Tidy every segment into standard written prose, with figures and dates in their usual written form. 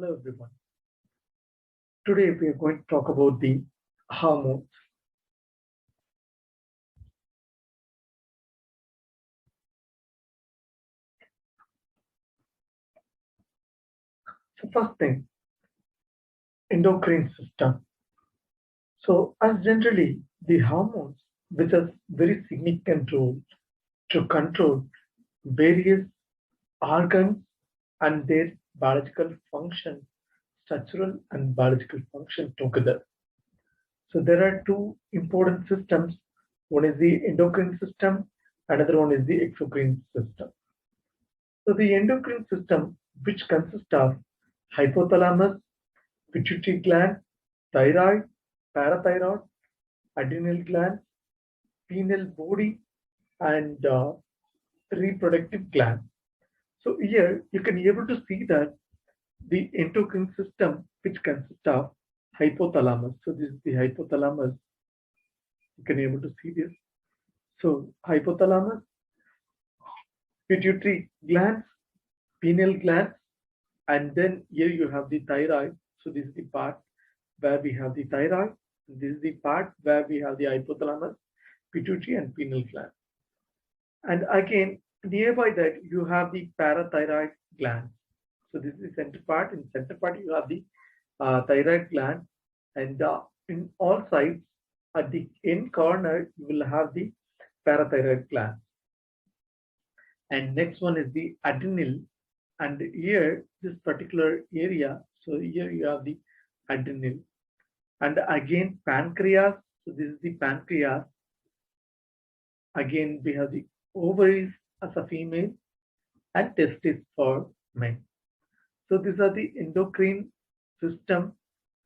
Hello everyone. Today we are going to talk about the hormones. So first thing, endocrine system. So as generally the hormones which has very significant role to control various organs and their biological function, structural and biological function together. So there are two important systems. One is the endocrine system, another one is the exocrine system. So the endocrine system, which consists of hypothalamus, pituitary gland, thyroid, parathyroid, adrenal gland, penile body, and reproductive gland. So here you can be able to see that the endocrine system, which consists of hypothalamus. So this is the hypothalamus. You can be able to see this. So hypothalamus, pituitary glands, pineal glands, and then here you have the thyroid. So this is the part where we have the thyroid. This is the part where we have the hypothalamus, pituitary, and pineal gland. And again, nearby that you have the parathyroid gland. So this is the center part. In center part, you have the thyroid gland, and in all sides, at the end corner, you will have the parathyroid gland. And next one is the adrenal, and here this particular area. So here you have the adrenal, and again pancreas. So this is the pancreas. Again, we have the ovaries as a female and testes for men. So these are the endocrine system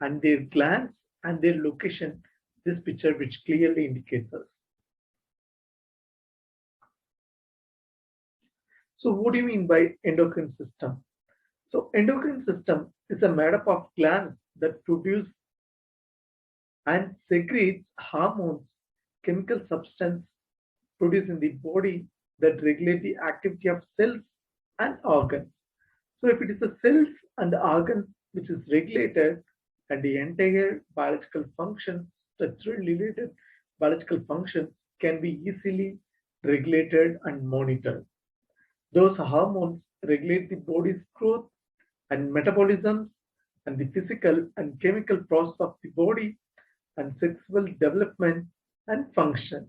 and their glands and their location. This picture which clearly indicates us. So what do you mean by endocrine system? So endocrine system is a made up of glands that produce and secretes hormones, chemical substance produced in the body that regulate the activity of cells and organs. So if it is the cells and the organs which is regulated and the entire biological function, structurally related biological functions can be easily regulated and monitored. Those hormones regulate the body's growth and metabolism and the physical and chemical process of the body and sexual development and function.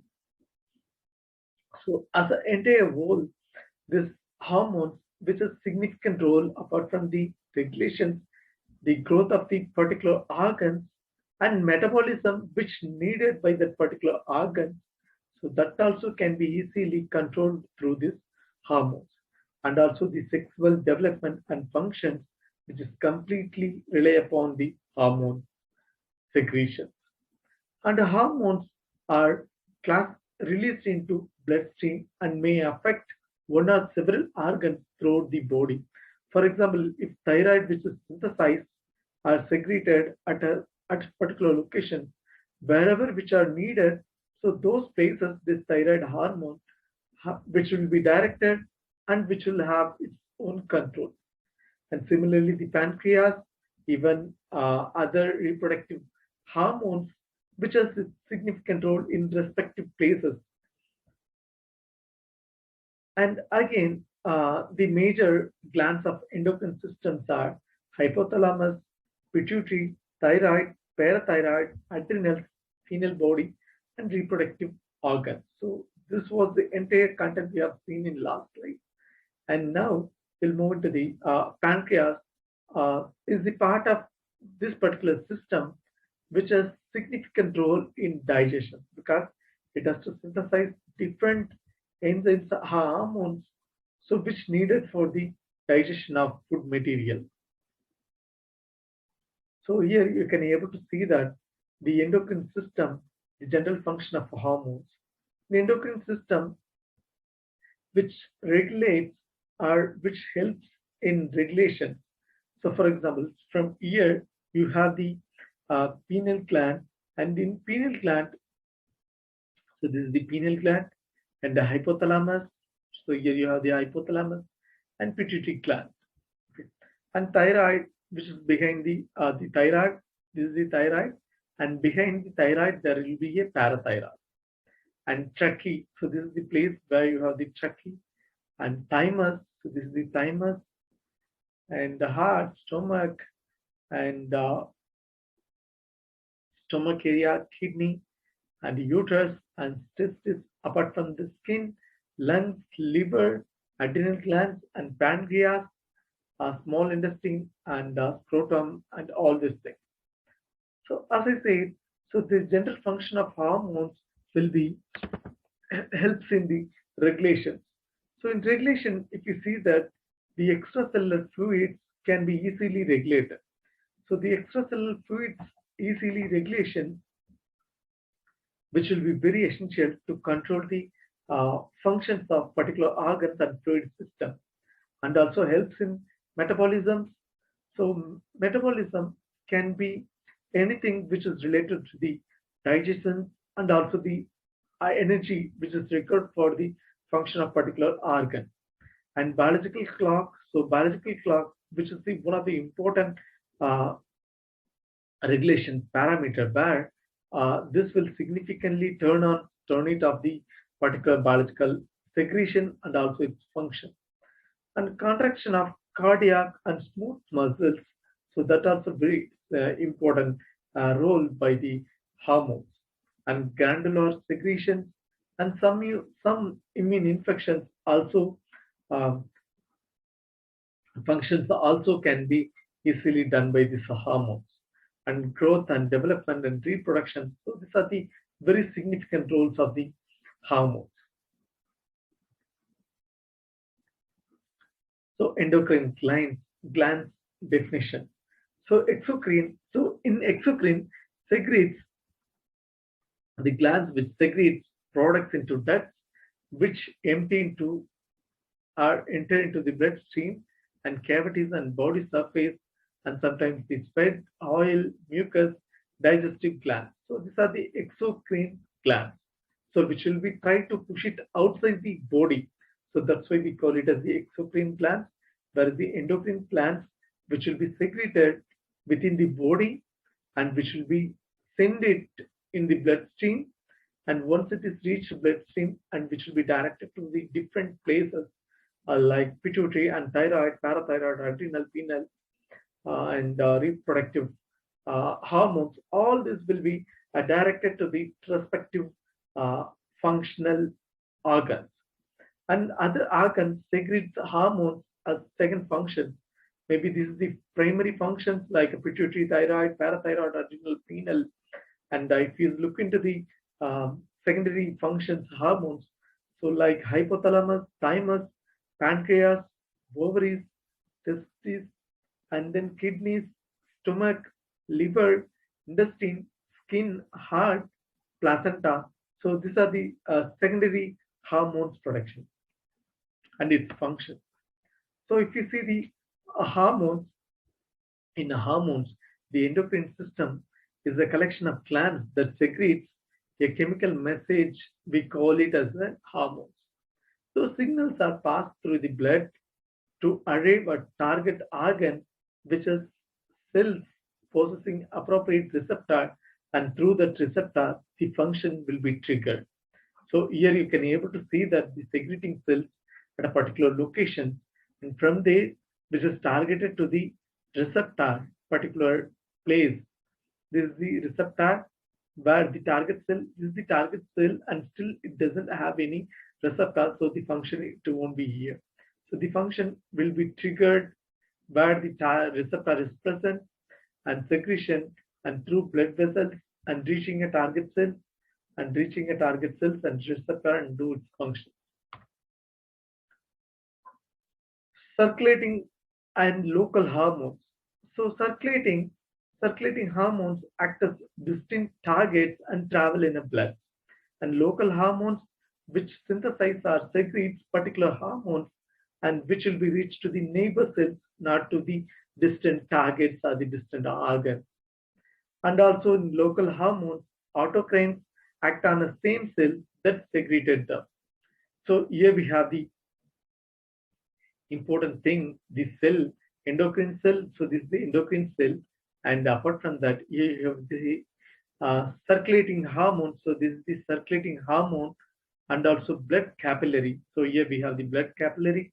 So as an entire whole, this hormones, which has significant role apart from the regulations, the growth of the particular organs and metabolism which needed by that particular organ. So that also can be easily controlled through these hormones. And also the sexual development and functions, which is completely rely upon the hormone secretion. And the hormones are class released into bloodstream and may affect one or several organs throughout the body. For example, if thyroid, which is synthesized, are secreted at a particular location, wherever which are needed, so those places this thyroid hormone, which will be directed and which will have its own control. And similarly, the pancreas, even other reproductive hormones, which has a significant role in respective places. And again, the major glands of endocrine systems are hypothalamus, pituitary, thyroid, parathyroid, adrenals, penile body, and reproductive organs. So this was the entire content we have seen in last slide. And now we'll move into the pancreas. Is the part of this particular system which has significant role in digestion because it has to synthesize different enzymes, hormones, so which needed for the digestion of food material. So here you can be able to see that the endocrine system, the general function of hormones, the endocrine system which regulates or which helps in regulation. So for example, from here you have the pineal gland, and in pineal gland, so this is the pineal gland and the hypothalamus. So here you have the hypothalamus and pituitary gland. Okay. And thyroid, which is behind the thyroid. This is the thyroid, and behind the thyroid there will be a parathyroid and trachea. So this is the place where you have the trachea and thymus. So this is the thymus and the heart, stomach, and stomach area, kidney, and uterus and testis. Apart from the skin, lungs, liver, adrenal glands, and pancreas, small intestine, and scrotum, and all these things. So as I said, so the general function of hormones will be helps in the regulation. So in regulation, if you see that the extracellular fluids can be easily regulated. So the extracellular fluids easily regulation, which will be very essential to control the functions of particular organs and fluid system, and also helps in metabolism. So metabolism can be anything which is related to the digestion and also the energy which is required for the function of particular organ. And biological clock, so biological clock, which is the one of the important uh, regulation parameter where this will significantly turn it of the particular biological secretion and also its function. And contraction of cardiac and smooth muscles, so that also very important role by the hormones. And glandular secretions and some immune infections also um, functions also can be easily done by these hormones. And growth and development and reproduction, so these are the very significant roles of the hormones. So endocrine glands definition. So exocrine, so in exocrine secretes the glands which secretes products into ducts which empty into or enter into the bloodstream and cavities and body surface, and sometimes the sweat, oil, mucus, digestive glands. So these are the exocrine glands. So which will be trying to push it outside the body. So that's why we call it as the exocrine glands, whereas the endocrine glands, which will be secreted within the body and which will be send it in the bloodstream, and once it is reached bloodstream and which will be directed to the different places like pituitary and thyroid, parathyroid, adrenal, penile, and reproductive hormones, all this will be directed to the respective uh, functional organs. And other organs secrete hormones as second function. Maybe this is the primary functions like pituitary, thyroid, parathyroid, adrenal, penile. And if you look into the secondary functions, hormones, so like hypothalamus, thymus, pancreas, ovaries, testes, and then kidneys, stomach, liver, intestine, skin, heart, placenta. So these are the secondary hormones production and its function. So if you see the hormones, in hormones, the endocrine system is a collection of glands that secretes a chemical message. We call it as a hormones. Those signals are passed through the blood to arrive at target organ, which is cells possessing appropriate receptor, and through that receptor, the function will be triggered. So here you can able to see that the secreting cells at a particular location, and from there, this is targeted to the receptor particular place. This is the receptor where the target cell this is the target cell, and still it doesn't have any receptor, so the function it won't be here. So the function will be triggered where the receptor is present and secretion and through blood vessels and reaching a target cell and reaching a target cells and receptor and do its function. Circulating and local hormones. So circulating hormones act as distinct targets and travel in a blood. And local hormones which synthesize or secretes particular hormones and which will be reached to the neighbor cells, not to the distant targets or the distant organs. And also in local hormones, autocrines act on the same cell that secreted them. So here we have the important thing, the cell endocrine cell. So this is the endocrine cell, and apart from that, you have the circulating hormone. So this is the circulating hormone, and also blood capillary. So here we have the blood capillary,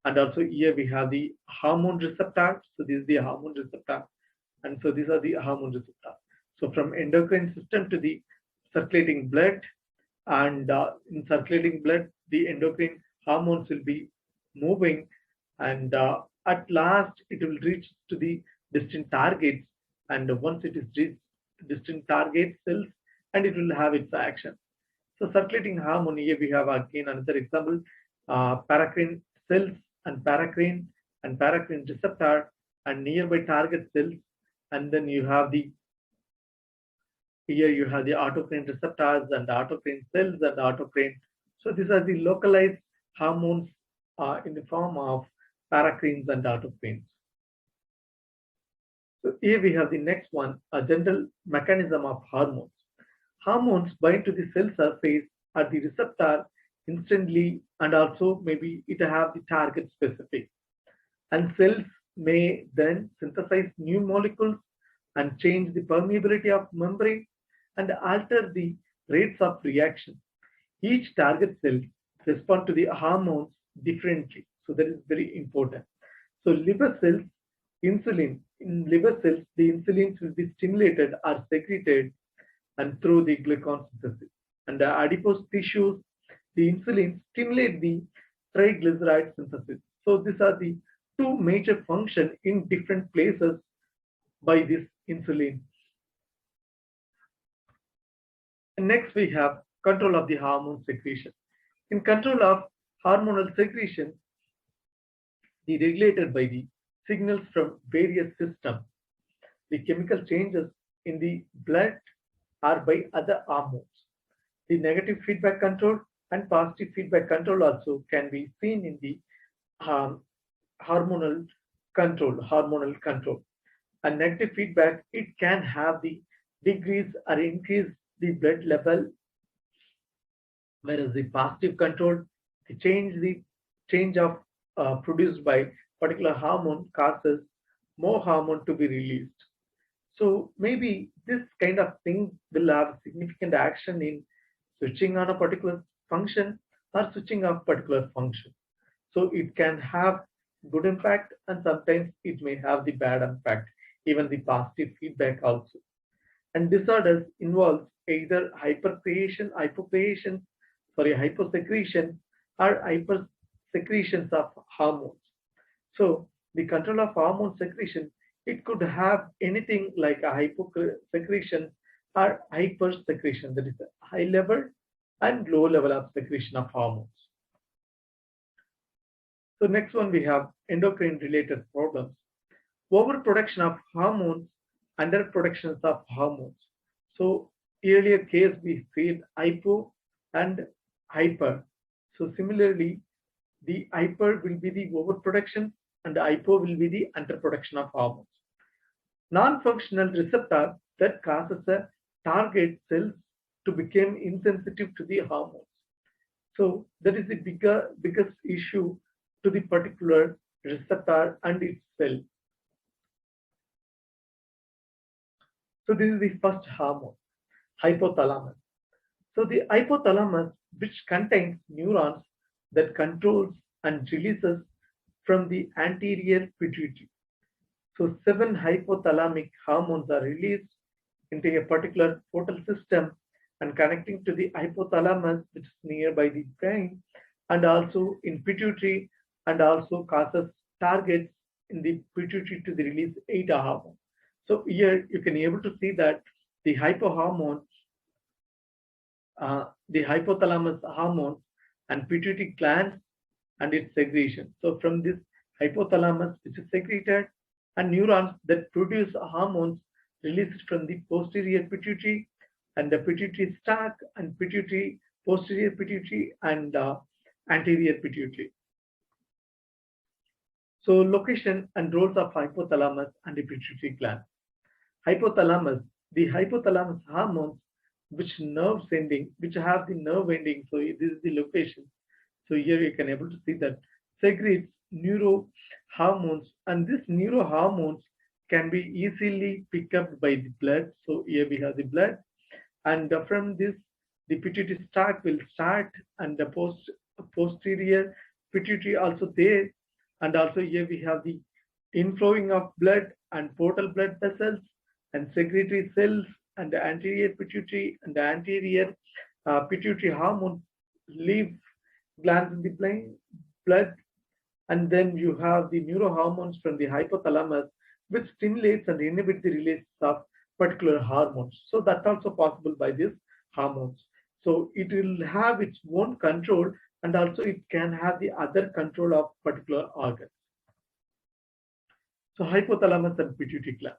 and also here we have the hormone receptor. So this is the hormone receptor, and so these are the hormone receptor. So from endocrine system to the circulating blood, and in circulating blood, the endocrine hormones will be moving, and at last it will reach to the distant targets, and once it is reached distant target cells, and it will have its action. So circulating hormone, here we have again another example, paracrine cells and paracrine receptor and nearby target cells, and then you have the here you have the autocrine receptors and autocrine cells and autocrine. So these are the localized hormones in the form of paracrines and autocrines. So here we have the next one, a general mechanism of hormones. Hormones bind to the cell surface at the receptor instantly, and also maybe it have the target specific. And cells may then synthesize new molecules and change the permeability of membrane and alter the rates of reaction. Each target cell respond to the hormones differently. So that is very important. So liver cells, insulin. In liver cells, the insulins will be stimulated or secreted and through the glucose synthesis. And the adipose tissues, the insulin stimulate the triglyceride synthesis. So these are the two major functions in different places by this insulin. And next we have control of the hormone secretion. In control of hormonal secretion, the regulated by the signals from various systems. The chemical changes in the blood are by other hormones. The negative feedback control and positive feedback control also can be seen in the um, hormonal control. And negative feedback, it can have the decrease or increase the blood level, whereas the positive control, the change of produced by particular hormone causes more hormone to be released. So maybe this kind of thing will have significant action in switching on a particular function or switching off particular function. So it can have good impact, and sometimes it may have the bad impact, even the positive feedback also. And disorders involve either hyposecretion or hypersecretions of hormones. So the control of hormone secretion, it could have anything like a hyposecretion or hypersecretion, that is a high level and low level of secretion of hormones. So next one we have endocrine related problems. Overproduction of hormones, underproductions of hormones. So earlier case we see hypo and hyper. So similarly, the hyper will be the overproduction and the hypo will be the underproduction of hormones. Non-functional receptor that causes a target cells to become insensitive to the hormones. So that is the biggest issue to the particular receptor and its cell. So this is the first hormone, hypothalamus. So the hypothalamus, which contains neurons that controls and releases from the anterior pituitary. So 7 hypothalamic hormones are released into a particular portal system and connecting to the hypothalamus, which is nearby the brain, and also in pituitary, and also causes targets in the pituitary to the release 8 hormones. So here you can be able to see that the hypohormone, the hypothalamus hormones and pituitary glands and its segregation. So from this hypothalamus, which is secreted, and neurons that produce hormones released from the posterior pituitary and the pituitary stalk and pituitary, posterior pituitary and anterior pituitary. So location and roles of hypothalamus and the pituitary gland. Hypothalamus, the hypothalamus hormones which have the nerve ending. So this is the location. So here you can able to see that secretes hormones, and these neurohormones can be easily picked up by the blood. So here we have the blood, and from this, the pituitary stalk will start, and the posterior pituitary also there, and also here we have the inflowing of blood and portal blood vessels and secretory cells and the anterior pituitary and the anterior pituitary hormone leave glands in the blood, and then you have the neurohormones from the hypothalamus, which stimulates and inhibits the release of particular hormones. So that's also possible by these hormones. So it will have its own control, and also it can have the other control of particular organ. So hypothalamus and pituitary gland.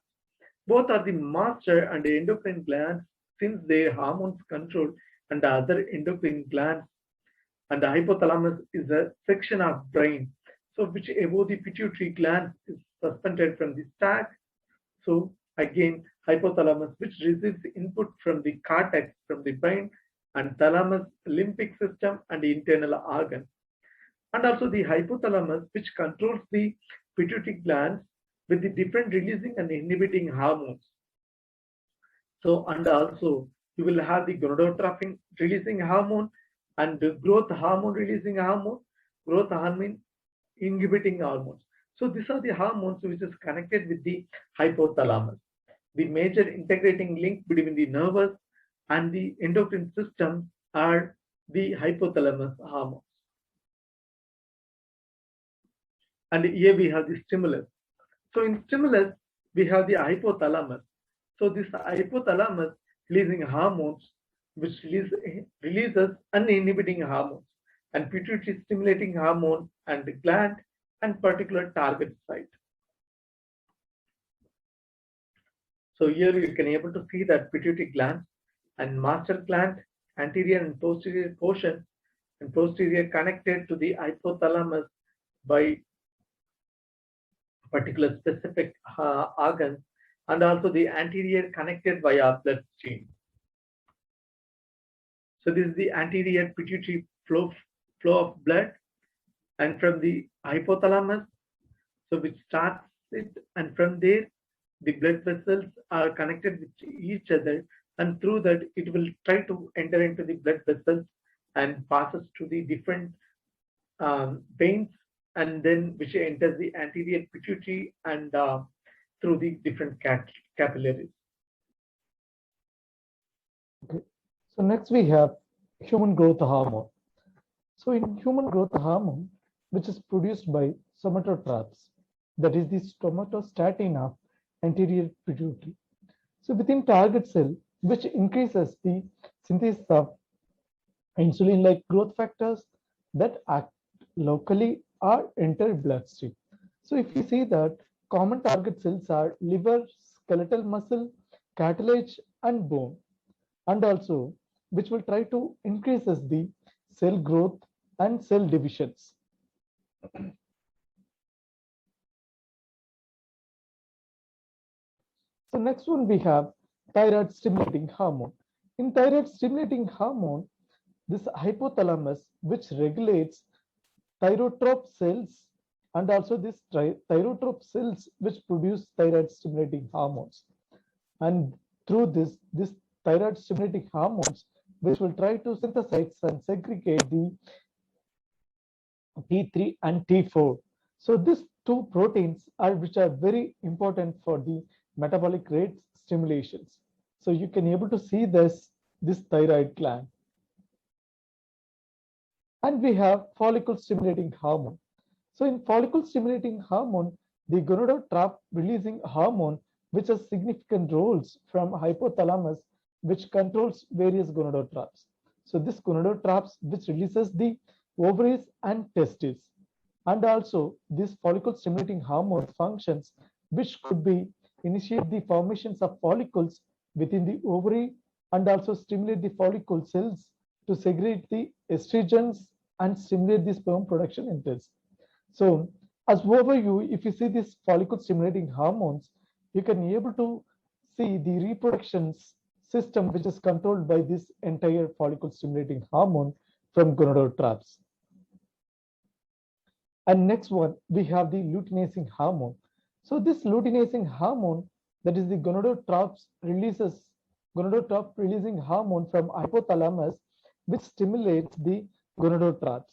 Both are the master and endocrine glands since their hormones control and the other endocrine glands, and the hypothalamus is a section of brain, so which above the pituitary gland is suspended from the stack. So again, hypothalamus, which receives input from the cortex from the brain, and thalamus, limbic system, and internal organs. And also the hypothalamus, which controls the pituitary glands with the different releasing and inhibiting hormones. So, and also you will have the gonadotropin releasing hormone and the growth hormone releasing hormone, growth hormone inhibiting hormones. So these are the hormones which is connected with the hypothalamus. The major integrating link between the nervous and the endocrine system are the hypothalamus hormones. And here we have the stimulus. So in stimulus, we have the hypothalamus. So this hypothalamus releasing hormones, which releases uninhibiting hormones, and pituitary stimulating hormone and gland and particular target site. So here you can able to see that pituitary gland and master gland, anterior and posterior portion, and posterior connected to the hypothalamus by particular specific organs, and also the anterior connected via bloodstream. So this is the anterior pituitary flow of blood, and from the hypothalamus, so which starts it, and from there the blood vessels are connected with each other, and through that it will try to enter into the blood vessels and passes to the different veins, and then which enters the anterior pituitary and through the different capillaries. Okay. So next we have human growth hormone. So in human growth hormone, which is produced by somatotrophs, that is the somatostatin of anterior pituitary. So within target cell, which increases the synthesis of insulin-like growth factors that act locally or enter bloodstream. So if you see that common target cells are liver, skeletal muscle, cartilage, and bone, and also which will try to increases the cell growth and cell divisions. So next one we have thyroid stimulating hormone. In thyroid stimulating hormone, this hypothalamus which regulates thyrotrope cells and also this thyrotrope cells which produce thyroid stimulating hormones. And through this thyroid stimulating hormones which will try to synthesize and segregate the T3 and T4. So these two proteins are which are very important for the metabolic rate stimulations. So you can able to see this thyroid gland. And we have follicle stimulating hormone. So in follicle stimulating hormone, the gonadotroph releasing hormone, which has significant roles from hypothalamus, which controls various gonadotrophs. So this gonadotrophs, which releases the ovaries and testes, and also this follicle stimulating hormone functions, which could be initiate the formations of follicles within the ovary and also stimulate the follicle cells to segregate the estrogens and stimulate the sperm production in this. So as overview, if you see this follicle stimulating hormones, you can be able to see the reproduction system which is controlled by this entire follicle stimulating hormone from gonadotrophs. And next one, we have the luteinizing hormone. So this luteinizing hormone, that is the gonadotrope releasing hormone from hypothalamus, which stimulates the gonadotrophs.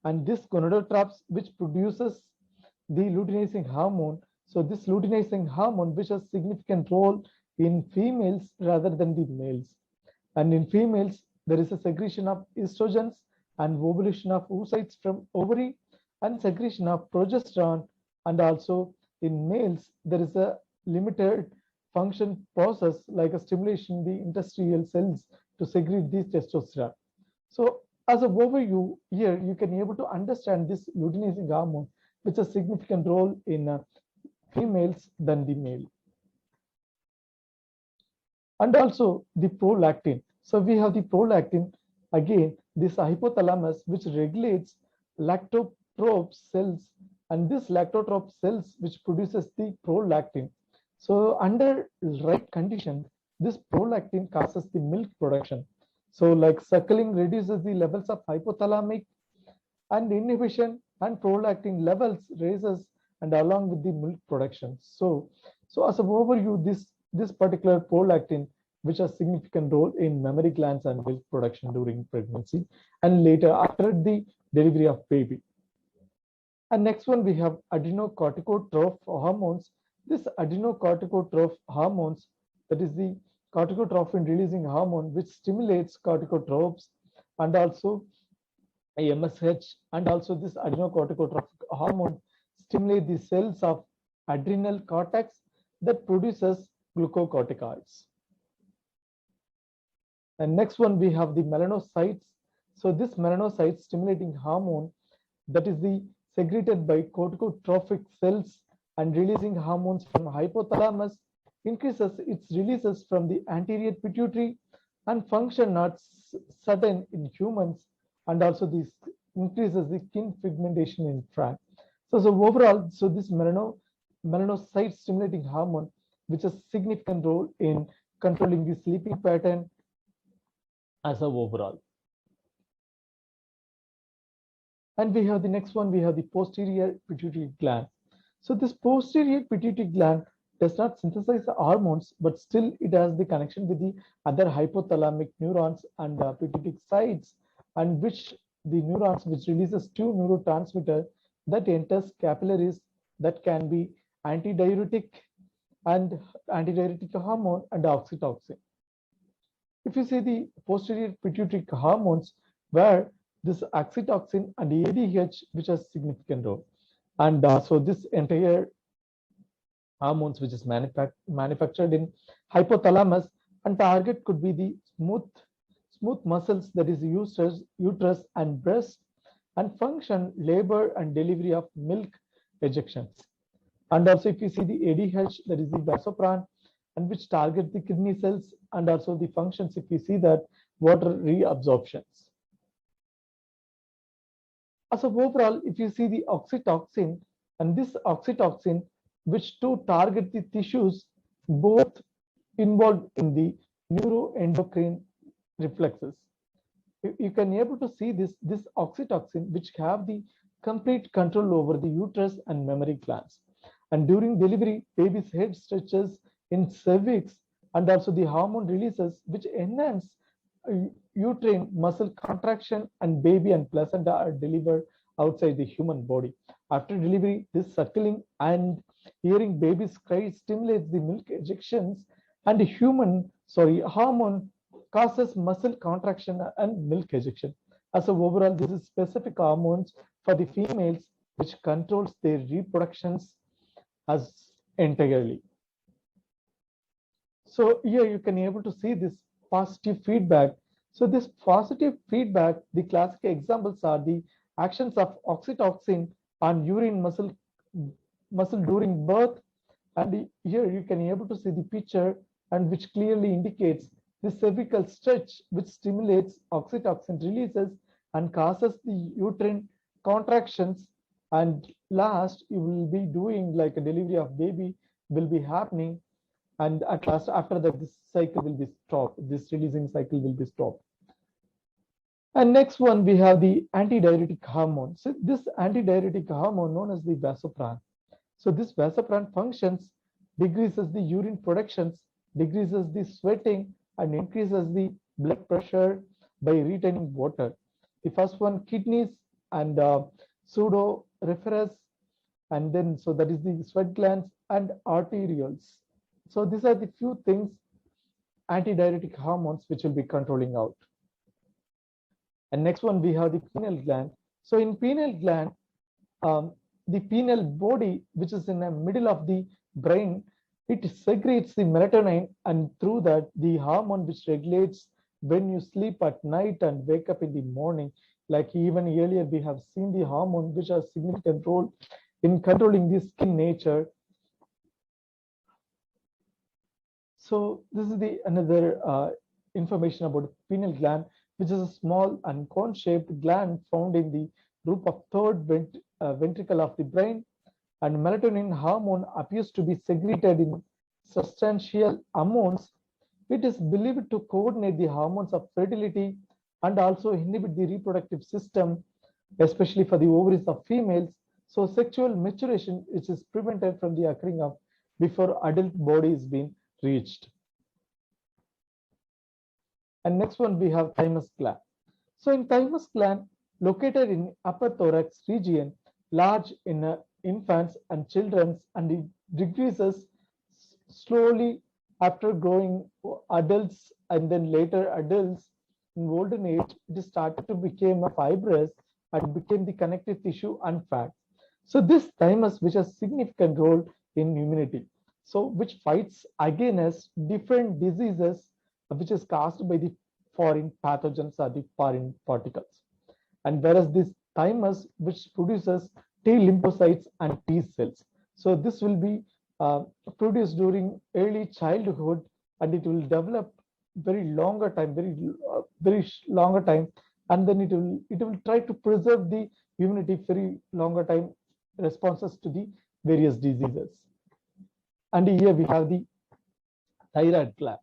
And this gonadotrophs, which produces the luteinizing hormone. So this luteinizing hormone, which has significant role in females rather than the males. And in females, there is a secretion of estrogens and ovulation of oocytes from ovary and secretion of progesterone. And also in males, there is a limited function process like a stimulation the interstitial cells to secrete this testosterone. So as an overview here, you can be able to understand this luteinizing hormone, which has significant role in females than the male. And also the prolactin. So we have the prolactin, again, this hypothalamus, which regulates lactotrope cells, and this lactotrope cells, which produces the prolactin. So under right condition, this prolactin causes the milk production. So like suckling reduces the levels of hypothalamic and inhibition, and prolactin levels raises and along with the milk production. So as an overview, this particular prolactin, which has significant role in mammary glands and milk production during pregnancy and later after the delivery of baby. And next one, we have adrenocorticotroph hormones. This adrenocorticotroph hormones, that is the corticotrophin releasing hormone, which stimulates corticotropes, and also MSH, and also this adrenocorticotrophic hormone stimulate the cells of adrenal cortex that produces glucocorticoids. And next one, we have the melanocytes. So this melanocyte stimulating hormone, that is the secreted by corticotrophic cells and releasing hormones from hypothalamus, increases its releases from the anterior pituitary and function not certain in humans, and also this increases the skin pigmentation in fat. So overall, so this melanocyte stimulating hormone, which has significant role in controlling the sleeping pattern as a overall. And we have the next one, we have the posterior pituitary gland. So this posterior pituitary gland does not synthesize the hormones, but still it has the connection with the other hypothalamic neurons and pituitary sites, and which the neurons which releases two neurotransmitter that enters capillaries that can be antidiuretic and antidiuretic hormone and oxytocin. If you see the posterior pituitary hormones, where this oxytocin and ADH, which has significant role, and so this entire hormones which is manufactured in hypothalamus, and target could be the smooth muscles, that is uterus and breast, and function labor and delivery of milk ejections. And also if you see the ADH, that is the vasopressin, and which target the kidney cells, and also the functions, if you see that, water reabsorptions. As a overall, if you see the oxytocin, and this oxytocin, which to target the tissues both involved in the neuroendocrine reflexes. You can be able to see this oxytocin, which have the complete control over the uterus and mammary glands. And during delivery, baby's head stretches in cervix, and also the hormone releases, which enhance uterine muscle contraction, and baby and placenta are delivered outside the human body. After delivery, this suckling and hearing baby's cry stimulates the milk ejections, and hormone causes muscle contraction and milk ejection. As a overall, this is specific hormones for the females, which controls their reproductions as entirely. So here you can be able to see this positive feedback. So this positive feedback, the classic examples are the actions of oxytocin on urine muscle during birth. And here you can be able to see the picture, and which clearly indicates the cervical stretch, which stimulates oxytocin releases and causes the uterine contractions. And last, you will be doing like a delivery of baby will be happening, and at last after that this cycle will be stopped, this releasing cycle will be stopped. And next one, we have the antidiuretic hormone. So this antidiuretic hormone known as the vasopran. So this vasopran functions, decreases the urine productions, decreases the sweating, and increases the blood pressure by retaining water. The first one, kidneys and pseudo referus, and then so that is the sweat glands and arterioles. So these are the few things, antidiuretic hormones, which will be controlling out. And next one, we have the pineal gland. So in pineal gland, um, the pineal body, which is in the middle of the brain, it secretes the melatonin, and through that, the hormone which regulates when you sleep at night and wake up in the morning. Like even earlier, we have seen the hormone which has significant role in controlling the skin nature. So this is the another information about pineal gland, which is a small and cone-shaped gland found in the roof of third ventricle of the brain. And melatonin hormone appears to be secreted in substantial amounts. It is believed to coordinate the hormones of fertility and also inhibit the reproductive system, especially for the ovaries of females. So sexual maturation, which is prevented from the occurring of before adult body is being reached. And next one, we have thymus gland. So in thymus gland, located in upper thorax region, large in infants and children, and it decreases slowly after growing adults, and then later adults. In olden age, it started to become a fibrous and became the connective tissue and fat. So this thymus, which has significant role in immunity, so which fights against different diseases which is caused by the foreign pathogens or the foreign particles. And whereas this thymus, which produces T lymphocytes and T cells. So this will be produced during early childhood, and it will develop very longer time, very longer time, and then it will try to preserve the immunity very longer time responses to the various diseases. And here we have the thyroid gland.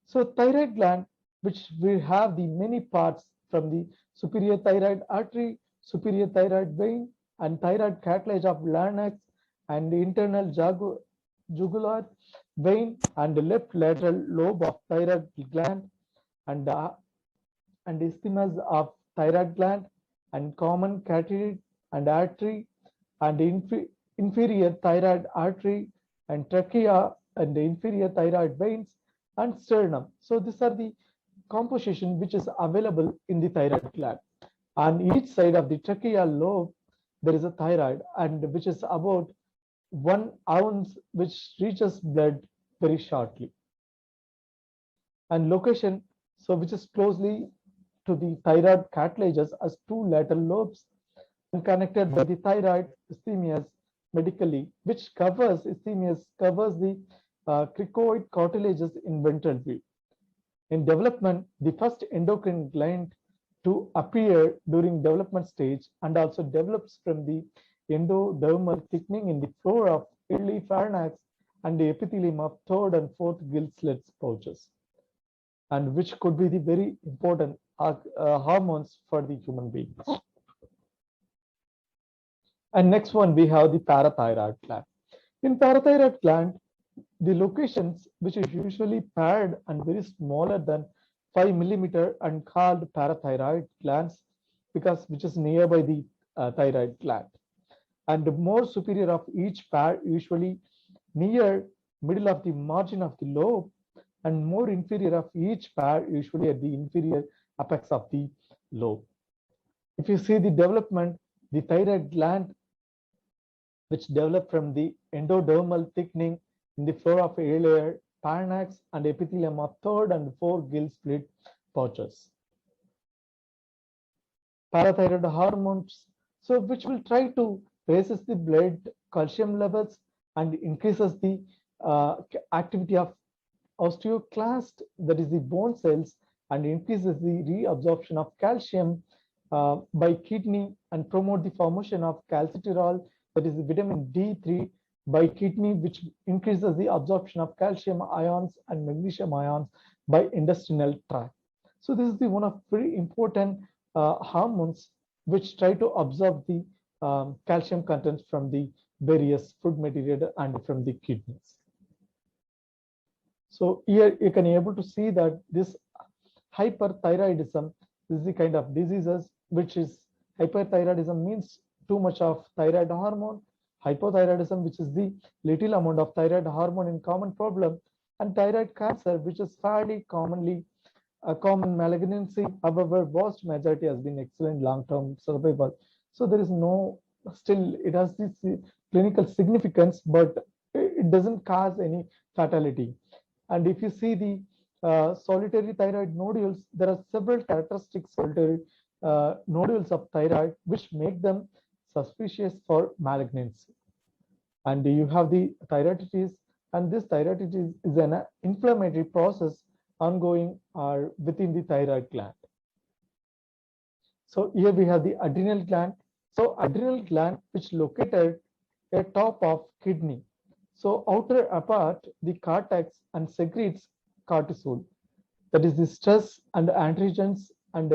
So thyroid gland, which will have the many parts from the superior thyroid artery, superior thyroid vein, and thyroid cartilage of larynx, and the internal jugular vein, and the left lateral lobe of thyroid gland, and isthmus of thyroid gland, and common carotid and artery, and the inferior thyroid artery, and trachea, and the inferior thyroid veins, and sternum. So these are the composition which is available in the thyroid gland. On each side of the tracheal lobe, there is a thyroid, and which is about 1 ounce, which reaches blood very shortly. And location, so which is closely to the thyroid cartilages as two lateral lobes, and connected by the thyroid isthmus medically, which covers isthmus covers the cricoid cartilages in ventral view. In development, the first endocrine gland to appear during development stage, and also develops from the endodermal thickening in the floor of early pharynx and the epithelium of third and fourth gill slits pouches, and which could be the very important hormones for the human beings. And next one, we have the parathyroid gland. In parathyroid gland, the locations which is usually paired and very smaller than 5 millimeter and called parathyroid glands, because which is nearby the thyroid gland, and the more superior of each pair usually near middle of the margin of the lobe, and more inferior of each pair usually at the inferior apex of the lobe. If you see the development, the thyroid gland, which develop from the endodermal thickening in the floor of earlier pharynx and epithelium of third and fourth gill slit pouches. Parathyroid hormones, so which will try to raises the blood calcium levels and increases the activity of osteoclast, that is the bone cells, and increases the reabsorption of calcium by kidney, and promote the formation of calcitriol, that is the vitamin D3 by kidney, which increases the absorption of calcium ions and magnesium ions by intestinal tract. So this is the one of very important hormones which try to absorb the calcium content from the various food material and from the kidneys. So here you can able to see that this hyperthyroidism is the kind of diseases which is hyperthyroidism means too much of thyroid hormone, hypothyroidism which is the little amount of thyroid hormone in common problem, and thyroid cancer which is fairly commonly a common malignancy. However, vast majority has been excellent long-term survival. So there is no still it has this clinical significance, but it doesn't cause any fatality. And if you see the solitary thyroid nodules, there are several characteristic solitary nodules of thyroid which make them suspicious for malignancy. And you have the thyroiditis, and this thyroiditis is an inflammatory process ongoing or within the thyroid gland. So here we have the adrenal gland. So adrenal gland which located at top of kidney. So outer apart the cortex and secretes cortisol, that is the stress and androgens, and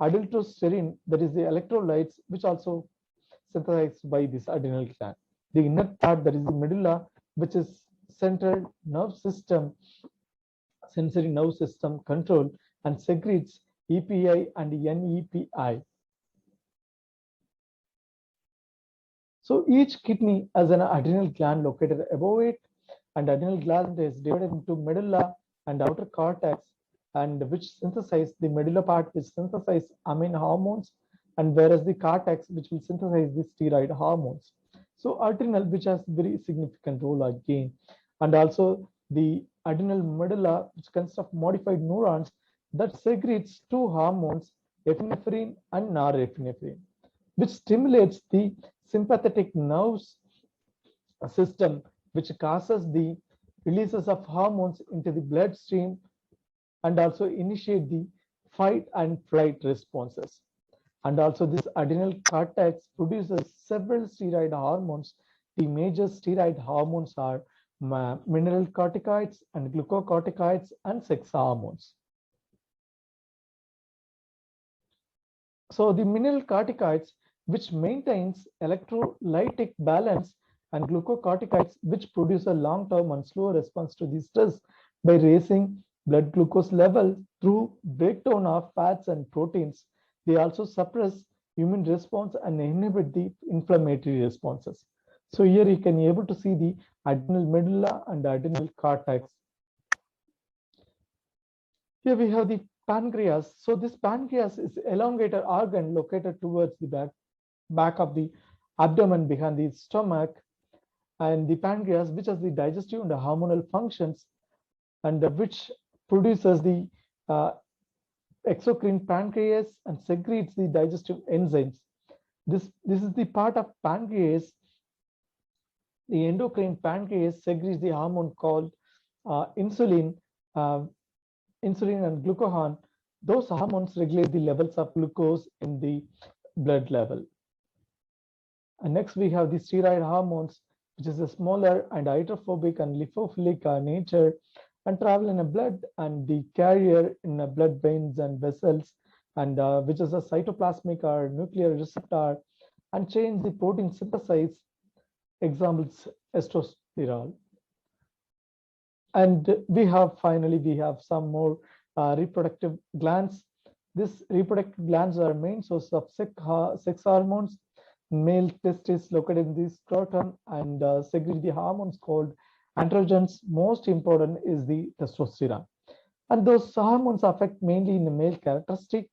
aldosterone, that is the electrolytes which also synthesized by this adrenal gland. The inner part, that is the medulla, which is central nerve system, sensory nerve system control, and secretes EPI and NEPI. So each kidney has an adrenal gland located above it, and adrenal gland is divided into medulla and outer cortex, and which synthesize the medulla part which synthesize amine hormones, and whereas the cortex which will synthesize the steroid hormones. So adrenal which has very significant role again, and also the adrenal medulla which consists of modified neurons that secretes two hormones, epinephrine and norepinephrine, which stimulates the sympathetic nerves system, which causes the releases of hormones into the bloodstream and also initiate the fight and flight responses. And also this adrenal cortex produces several steroid hormones. The major steroid hormones are mineralocorticoids and glucocorticoids and sex hormones. So the mineralocorticoids which maintains electrolytic balance, and glucocorticoids which produce a long-term and slow response to the stress by raising blood glucose level through breakdown of fats and proteins. They also suppress immune response and inhibit the inflammatory responses. So here you can be able to see the adrenal medulla and adrenal cortex. Here we have the pancreas. So this pancreas is elongated organ located towards the back of the abdomen behind the stomach, and the pancreas which has the digestive and the hormonal functions, and which produces the exocrine pancreas and secretes the digestive enzymes. This is the part of pancreas. The endocrine pancreas secretes the hormone called insulin, insulin and glucagon. Those hormones regulate the levels of glucose in the blood level. And next we have the steroid hormones, which is a smaller and hydrophobic and lipophilic nature, and travel in a blood and the carrier in a blood veins and vessels, and which is a cytoplasmic or nuclear receptor, and change the protein synthesis. Examples estradiol. And we have some more reproductive glands. These reproductive glands are main source of sex hormones. Male testes located in the scrotum and secrete the hormones called androgens. Most important is the testosterone, and those hormones affect mainly in the male characteristic,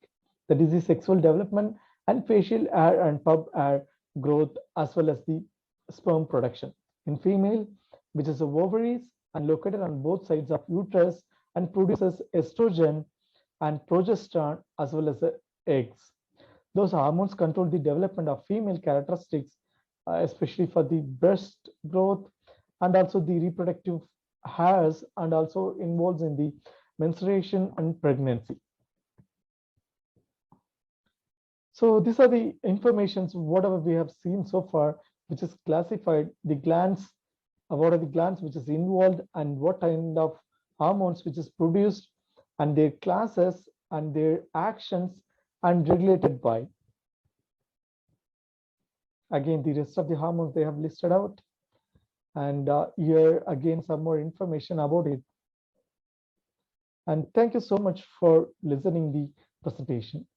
that is the sexual development and facial hair and pub hair growth, as well as the sperm production. In female, which is the ovaries and located on both sides of uterus, and produces estrogen and progesterone as well as the eggs. Those hormones control the development of female characteristics, especially for the breast growth and also the reproductive hairs, and also involves in the menstruation and pregnancy. So these are the informations, whatever we have seen so far, which is classified the glands, what are the glands which is involved, and what kind of hormones which is produced, and their classes and their actions, and regulated by. Again, the rest of the hormones they have listed out. And here again, some more information about it. And thank you so much for listening the presentation.